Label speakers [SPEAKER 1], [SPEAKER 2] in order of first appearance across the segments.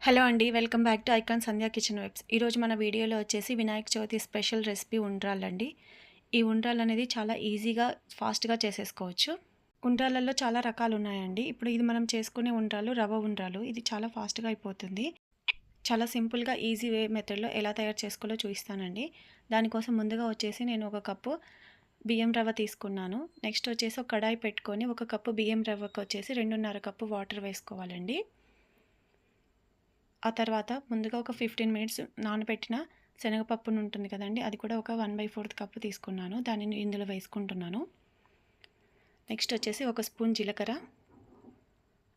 [SPEAKER 1] Hello అండి. Welcome back to icon Sandhya kitchen webs. ఈరోజు మన వీడియోలో వచ్చేసి వినాయక చవితి స్పెషల్ రెసిపీ ఉండ్రాళ్ళండి. ఈ ఉండ్రాళ్ళనేది చాలా ఈజీగా, ఫాస్ట్‌గా చేసేసుకోవచ్చు. ఉండ్రాళ్ళల్లో చాలా రకాలు ఉన్నాయండి. ఇప్పుడు ఇది మనం చేసుకునే ఉండ్రాళ్ళు రవ్వ ఉండ్రాళ్ళు. ఇది చాలా ఫాస్ట్‌గా అయిపోతుంది. చాలా సింపుల్‌గా ఈజీ మెథడ్‌లో ఎలా తయారు చేసుకోవాలో చూపిస్తానండి. దానికోసం ముందుగా వచ్చేసి నేను ఒక కప్పు బియ్యం రవ్వ తీసుకున్నాను. నెక్స్ట్ వచ్చేసి ఒక కడాయి పెట్టుకొని ఒక కప్పు బియ్యం రవ్వకి వచ్చేసి 2.5 కప్పు వాటర్ వేసుకోవాలండి. ఆ తర్వాత ముందుగా ఒక 15 మినిట్స్ నానబెట్టిన శనగపప్పును ఉంటుంది కదండి, అది కూడా ఒక 1/4 కప్పు తీసుకున్నాను. దానిని ఇందులో వేసుకుంటున్నాను. నెక్స్ట్ వచ్చేసి ఒక స్పూన్ జీలకర్ర,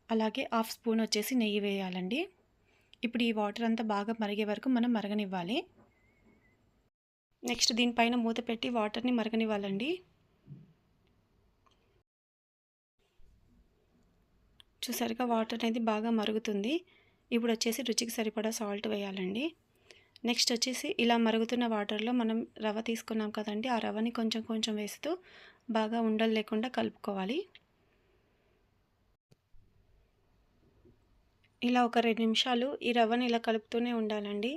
[SPEAKER 1] అలాగే హాఫ్ స్పూన్ వచ్చేసి నెయ్యి వేయాలండి. ఇప్పుడు ఈ వాటర్ అంతా బాగా మరిగే వరకు మనం మరగనివ్వాలి. నెక్స్ట్ దీనిపైన మూత పెట్టి వాటర్ని మరగనివ్వాలండి. చూసారుగా వాటర్ అనేది బాగా మరుగుతుంది. ఇప్పుడు వచ్చేసి రుచికి సరిపడా సాల్ట్ వేయాలండి. నెక్స్ట్ వచ్చేసి ఇలా మరుగుతున్న వాటర్లో మనం రవ్వ తీసుకున్నాం కదండి, ఆ రవ్వని కొంచెం కొంచెం వేస్తూ బాగా ఉండలు లేకుండా కలుపుకోవాలి. ఇలా ఒక 2 నిమిషాలు ఈ రవ్వని ఇలా కలుపుతూనే ఉండాలండి.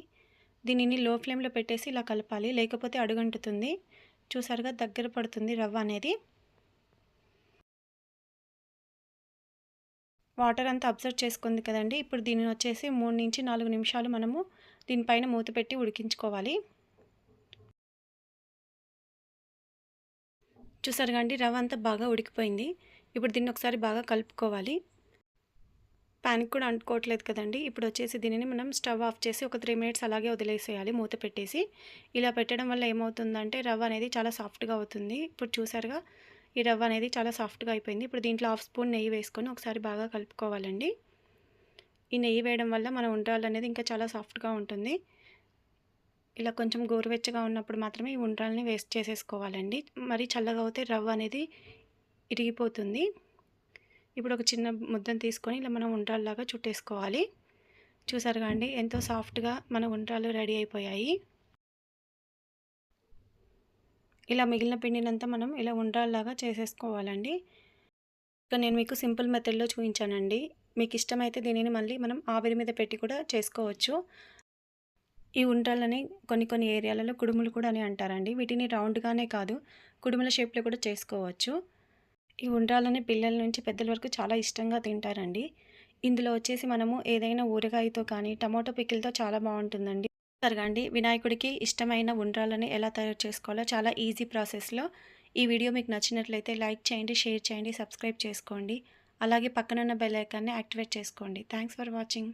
[SPEAKER 1] దీనిని లో ఫ్లేమ్లో పెట్టేసి ఇలా కలపాలి, లేకపోతే అడుగంటుతుంది. చూసారుగా దగ్గర పడుతుంది రవ్వ అనేది. వాటర్ అంతా అబ్జర్వ్ చేసుకుంది కదండి. ఇప్పుడు దీనిని వచ్చేసి 3 నుంచి 4 నిమిషాలు మనము దీనిపైన మూత పెట్టి ఉడికించుకోవాలి. చూసారుగా అండి, రవ్వ అంతా బాగా ఉడికిపోయింది. ఇప్పుడు దీన్ని ఒకసారి బాగా కలుపుకోవాలి. ప్యాన్కి కూడా అంటుకోవట్లేదు కదండి. ఇప్పుడు వచ్చేసి దీనిని మనం స్టవ్ ఆఫ్ చేసి ఒక 3 మినిట్స్ అలాగే వదిలేసేయాలి మూత పెట్టేసి. ఇలా పెట్టడం వల్ల ఏమవుతుందంటే రవ్వ అనేది చాలా సాఫ్ట్గా అవుతుంది. ఇప్పుడు చూసారుగా ఈ రవ్వ అనేది చాలా సాఫ్ట్గా అయిపోయింది. ఇప్పుడు దీంట్లో హాఫ్ స్పూన్ నెయ్యి వేసుకొని ఒకసారి బాగా కలుపుకోవాలండి. ఈ నెయ్యి వేయడం వల్ల మన ఉండ్రాళ్ళు అనేది ఇంకా చాలా సాఫ్ట్గా ఉంటుంది. ఇలా కొంచెం గోరువెచ్చగా ఉన్నప్పుడు మాత్రమే ఈ ఉండ్రాళ్ళని వేస్ట్ చేసేసుకోవాలండి. మరి చల్లగా అవుతే రవ్వ అనేది ఇరిగిపోతుంది. ఇప్పుడు ఒక చిన్న ముద్దను తీసుకొని ఇలా మనం ఉండ్రాళ్ళలాగా చుట్టేసుకోవాలి. చూసారుగా అండి, ఎంతో సాఫ్ట్గా మన ఉండ్రాళ్ళు రెడీ అయిపోయాయి. ఇలా మిగిలిన పిండినంతా మనం ఇలా ఉండ్రాళ్ళలాగా చేసేసుకోవాలండి. ఇక నేను మీకు సింపుల్ మెథడ్లో చూపించానండి. మీకు ఇష్టమైతే దీనిని మళ్ళీ మనం ఆవిరి మీద పెట్టి కూడా చేసుకోవచ్చు. ఈ ఉండ్రాళ్ళని కొన్ని కొన్ని ఏరియాలలో కుడుములు కూడా అని అంటారండి. వీటిని రౌండ్గానే కాదు, కుడుముల షేప్లో కూడా చేసుకోవచ్చు. ఈ ఉండ్రాళ్ళని పిల్లల నుంచి పెద్దల వరకు చాలా ఇష్టంగా తింటారండి. ఇందులో వచ్చేసి మనము ఏదైనా ఊరగాయతో కానీ టమాటో పికిల్తో చాలా బాగుంటుందండి. సరగండి, వినాయకుడికి ఇష్టమైన ఉండ్రాళ్ళని ఎలా తయారు చేసుకోవాలో చాలా ఈజీ ప్రాసెస్లో. ఈ వీడియో మీకు నచ్చినట్లయితే లైక్ చేయండి, షేర్ చేయండి, సబ్స్క్రైబ్ చేసుకోండి. అలాగే పక్కనున్న బెల్ ఐకాన్ని యాక్టివేట్ చేసుకోండి. Thanks for watching.